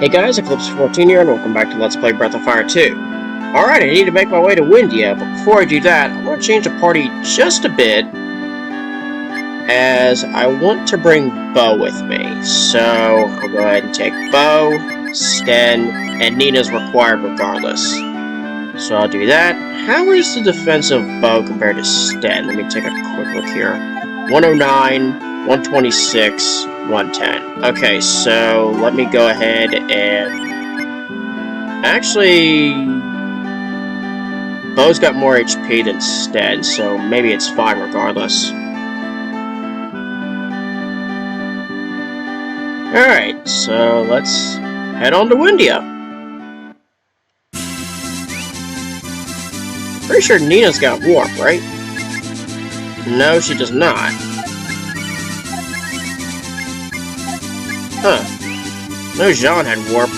Hey guys, Eclipse14 here, and welcome back to Let's Play Breath of Fire 2. Alright, I need to make my way to Windia, but before I do that, I want to change the party just a bit, as I want to bring Bo with me. So, I'll go ahead and take Bo, Sten, and Nina's required regardless. So I'll do that. How is the defense of Bo compared to Sten? Let me take a quick look here. 109, 126, 110. Okay, so let me go ahead and... Actually, Bo's got more HP than Sten, so maybe it's fine regardless. Alright, so let's head on to Windia. Pretty sure Nina's got warp, right? No, she does not. Huh. No, Jean had warp.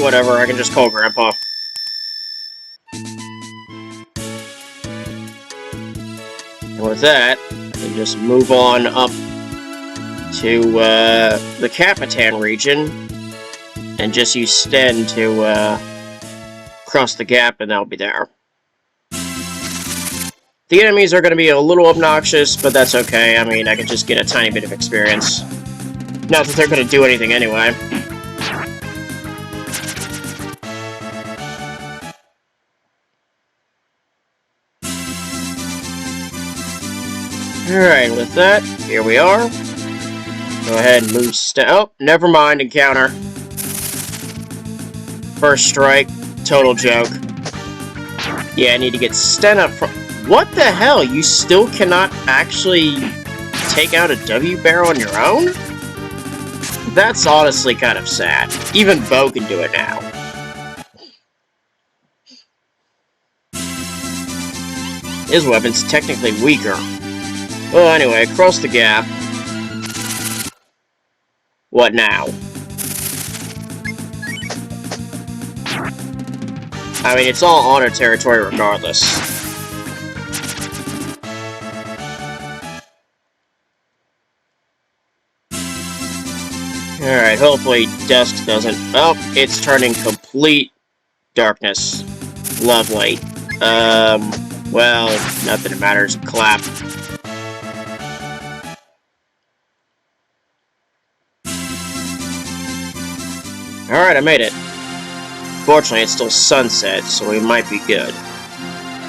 Whatever, I can just call Grandpa. And with that, I can just move on up to the Capitan region and just use Sten to cross the gap, and that'll be there. The enemies are going to be a little obnoxious, but that's okay. I mean, I can just get a tiny bit of experience. Not that they're going to do anything anyway. Alright, with that, here we are. Go ahead and move oh, never mind, encounter. First strike, total joke. Yeah, I need to get Sten up front. What the hell? You still cannot actually take out a W barrel on your own? That's honestly kind of sad. Even Bo can do it now. His weapon's technically weaker. Well, anyway, across the gap. What now? I mean, it's all honor territory regardless. Alright, hopefully dusk doesn't... Oh, it's turning complete darkness. Lovely. Well, nothing that matters. Clap. Alright, I made it. Fortunately, it's still sunset, so we might be good.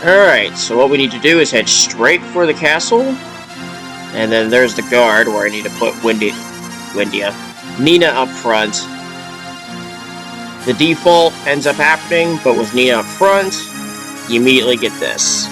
Alright, so what we need to do is head straight for the castle. And then there's the guard, where I need to put Windia. Nina up front. The default ends up happening, but with Nina up front, you immediately get this.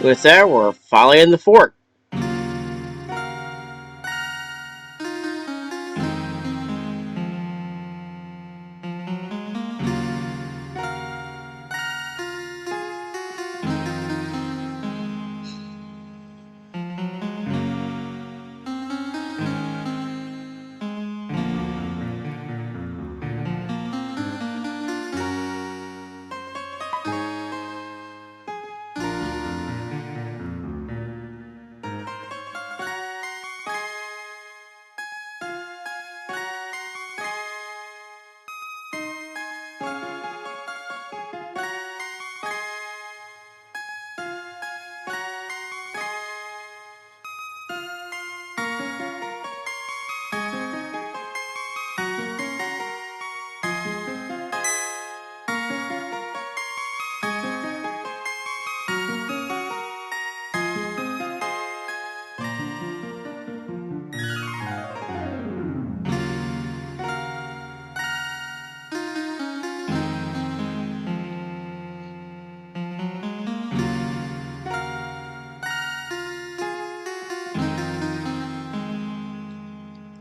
With that, we're finally in the fort.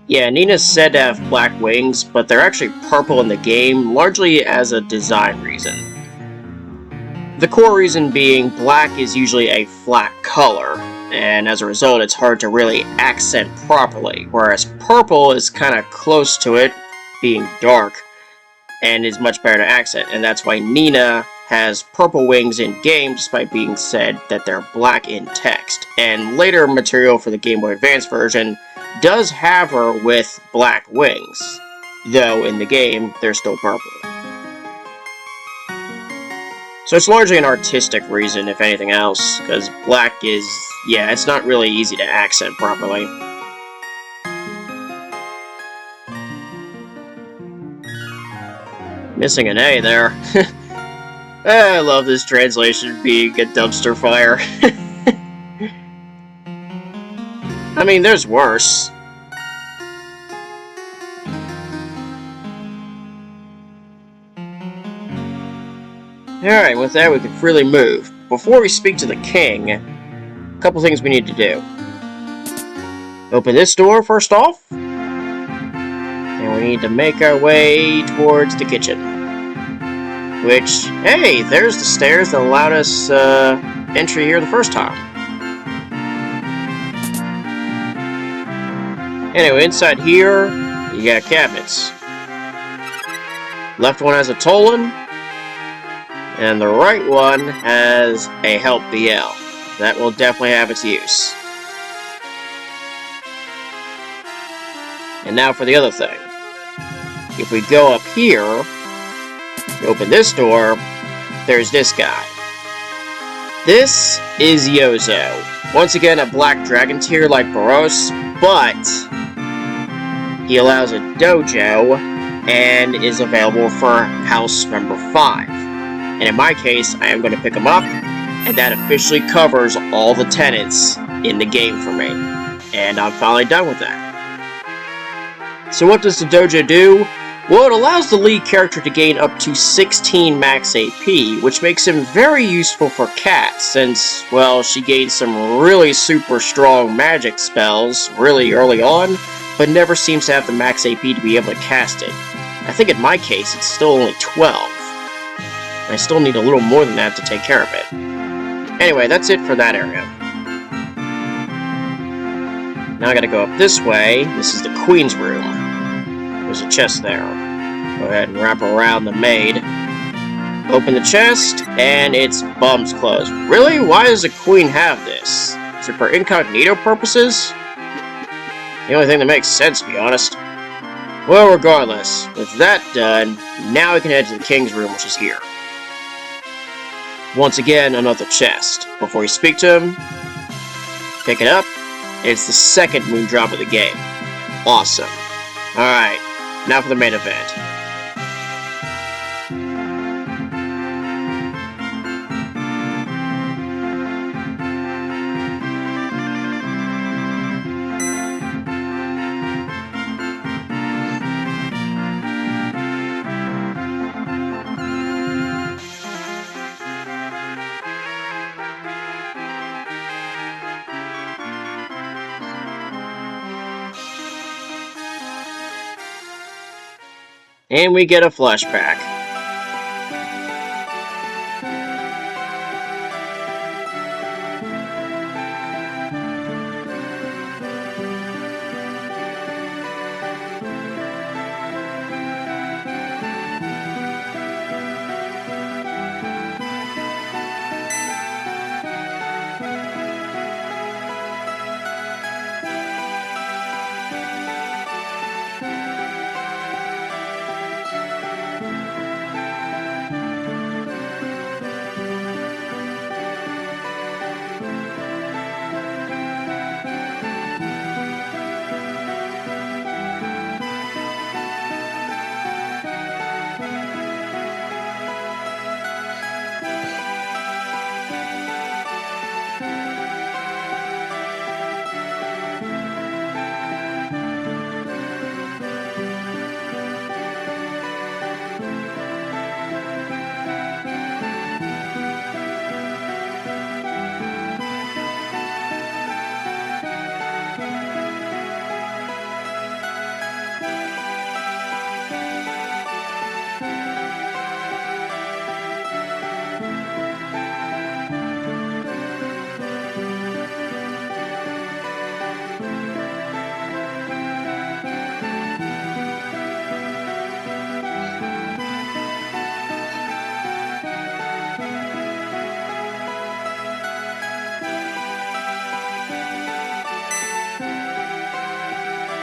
Yeah, Nina's said to have black wings, but they're actually purple in the game, largely as a design reason. The core reason being black is usually a flat color, and as a result it's hard to really accent properly, whereas purple is kind of close to it, being dark, and is much better to accent, and that's why Nina has purple wings in game despite being said that they're black in text. And later material for the Game Boy Advance version does have her with black wings, though in the game they're still purple. So it's largely an artistic reason, if anything else, because black is, yeah, it's not really easy to accent properly. Missing an A there. I love this translation being a dumpster fire. I mean, there's worse. Alright, with that we can freely move. Before we speak to the king, a couple things we need to do. Open this door first off, and we need to make our way towards the kitchen. Which, hey, there's the stairs that allowed us entry here the first time. Anyway, inside here, you got cabinets. Left one has a Tolan, and the right one has a Help BL. That will definitely have its use. And now for the other thing. If we go up here, open this door, there's this guy. This is Yozo. Once again, a black dragon tier like Boros, but he allows a dojo and is available for house number 5. And in my case, I am going to pick him up, and that officially covers all the tenants in the game for me. And I'm finally done with that. So what does the dojo do? Well, it allows the lead character to gain up to 16 max AP, which makes him very useful for Kat, since, well, she gains some really super strong magic spells really early on, but never seems to have the max AP to be able to cast it. I think in my case, it's still only 12. I still need a little more than that to take care of it. Anyway, that's it for that area. Now I gotta go up this way. This is the Queen's room. There's a chest there. Go ahead and wrap around the maid. Open the chest, and its bum's closed. Really? Why does the Queen have this? Is it for incognito purposes? The only thing that makes sense, to be honest. Well, regardless, with that done, now we can head to the King's room, which is here. Once again, another chest. Before you speak to him, pick it up, and it's the second moon drop of the game. Awesome. Alright, now for the main event. And we get a flashback.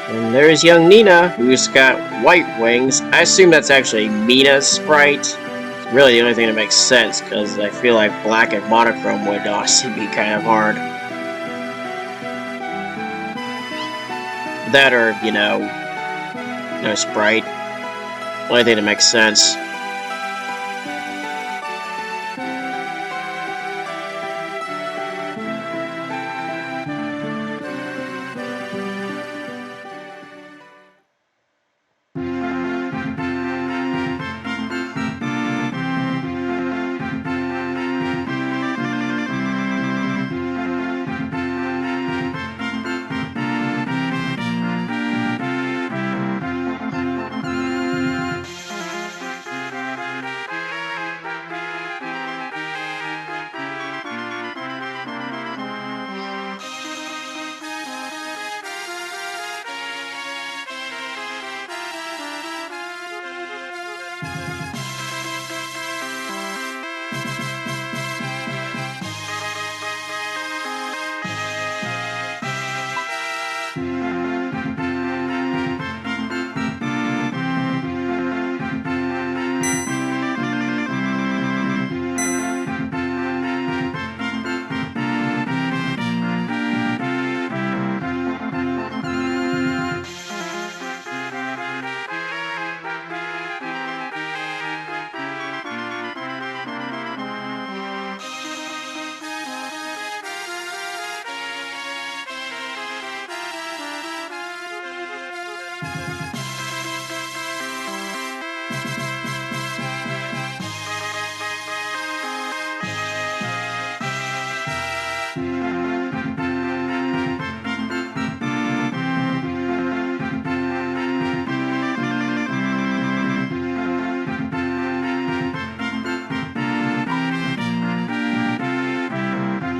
And there's young Nina, who's got white wings. I assume that's actually Mina's sprite. It's really the only thing that makes sense, because I feel like black and monochrome would honestly be kind of hard. That or, you know, no sprite. Only thing that makes sense.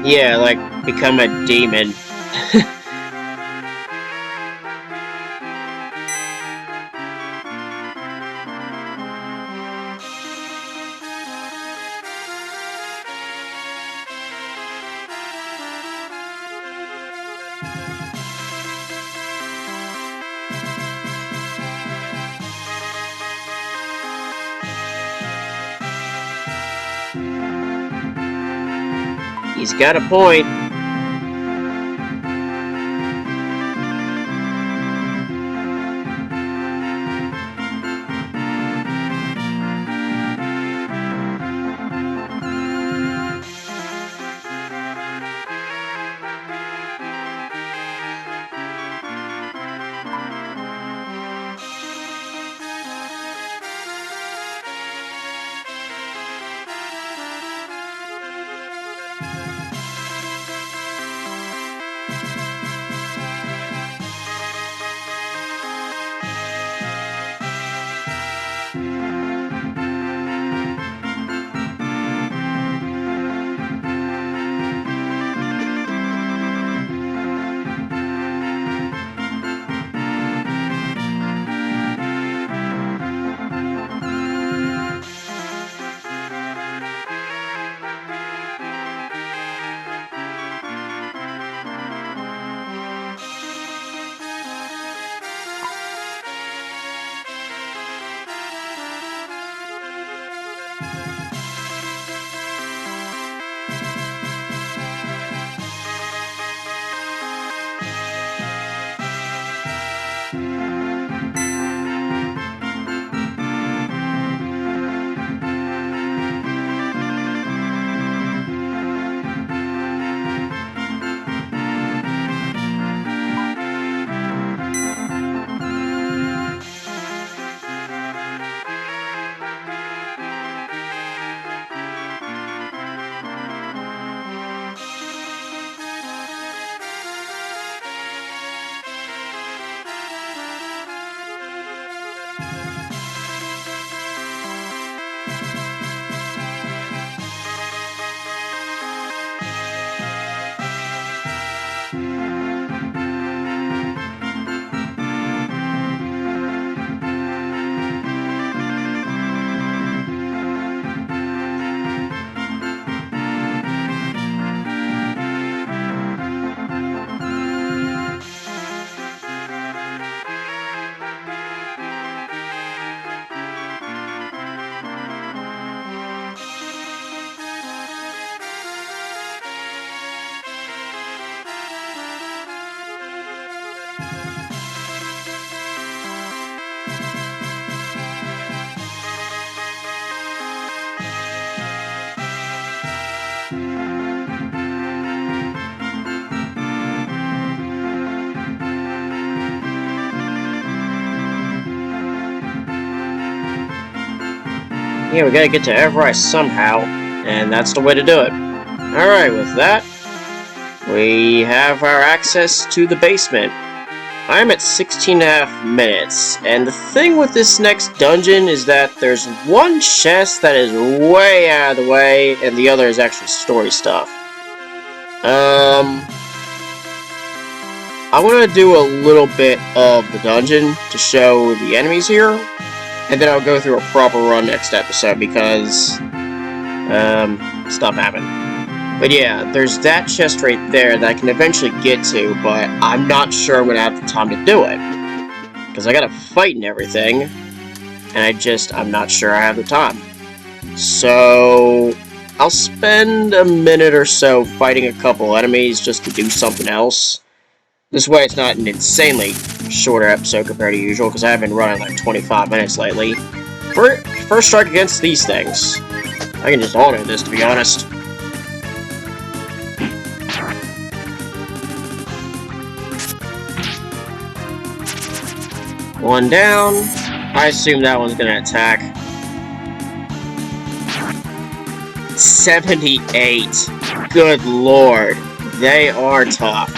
Yeah, like, become a demon. He's got a point. Yeah, we gotta get to Everest somehow, and that's the way to do it. Alright, with that, we have our access to the basement. I'm at 16.5 minutes, and the thing with this next dungeon is that there's one chest that is way out of the way, and the other is actually story stuff. I want to do a little bit of the dungeon to show the enemies here, and then I'll go through a proper run next episode because, stuff happened. But yeah, there's that chest right there that I can eventually get to, but I'm not sure I'm going to have the time to do it. Because I gotta fight and everything, and I'm not sure I have the time. So, I'll spend a minute or so fighting a couple enemies just to do something else. This way it's not an insanely shorter episode compared to usual, because I've been running like 25 minutes lately. First strike against these things. I can just auto this, to be honest. One down. I assume that one's gonna attack. 78. Good lord. They are tough.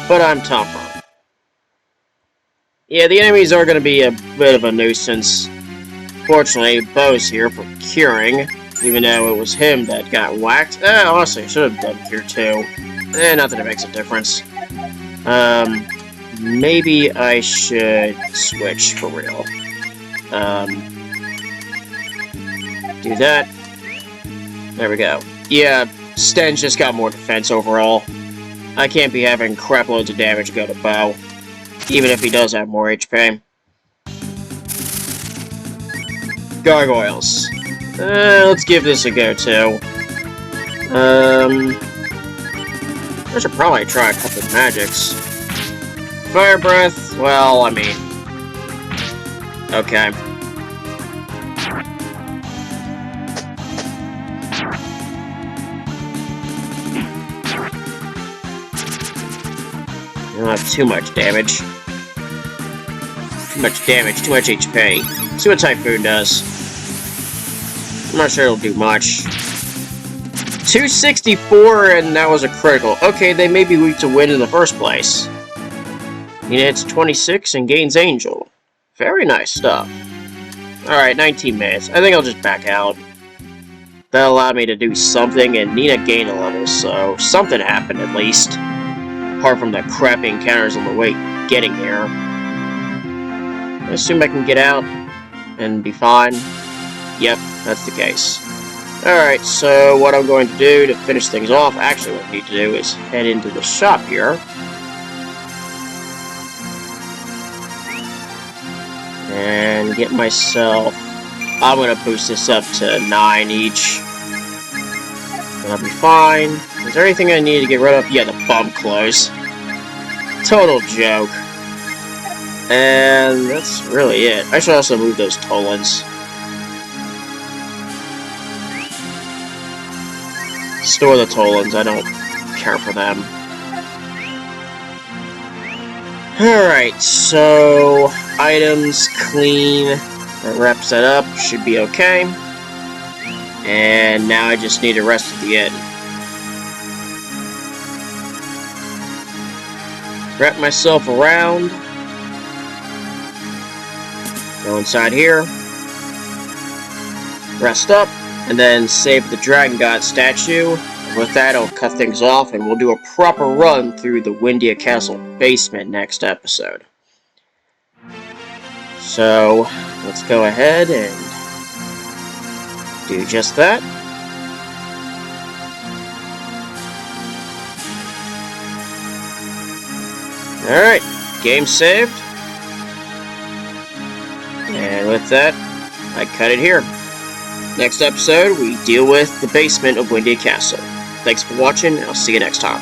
But I'm tougher. Yeah, the enemies are gonna be a bit of a nuisance. Fortunately, Bo's here for curing, even though it was him that got whacked. Honestly, I should have done cure too. Not that it makes a difference. Maybe I should switch for real. Do that. There we go. Yeah, Sten's just got more defense overall. I can't be having crap loads of damage go to Bo, even if he does have more HP. Gargoyles. Let's give this a go too. I should probably try a couple magics. Fire breath, well, I mean... Okay. I don't have too much damage. Too much damage, too much HP. See what Typhoon does. I'm not sure it'll do much. 264, and that was a critical. Okay, they may be weak to wind in the first place. He hits 26 and gains Angel. Very nice stuff. Alright, 19 minutes. I think I'll just back out. That allowed me to do something, and Nina gained a level, so something happened at least. Apart from the crappy encounters on the way getting here. I assume I can get out and be fine. Yep, that's the case. Alright, so what I'm going to do to finish things off, actually what I need to do is head into the shop here. And get myself... I'm going to boost this up to 9 each. And I'll be fine. Is there anything I need to get rid of? Yeah, the bum clothes. Total joke. And that's really it. I should also move those Tolans. Store the Tolans, I don't care for them. Alright, so items, clean, that wraps that up, should be okay. And now I just need to rest at the end. Wrap myself around. Go inside here. Rest up. And then save the Dragon God statue. And with that, I'll cut things off, and we'll do a proper run through the Windia Castle basement next episode. So, let's go ahead and do just that. Alright, game saved. And with that, I cut it here. Next episode, we deal with the basement of Windia Castle. Thanks for watching, and I'll see you next time.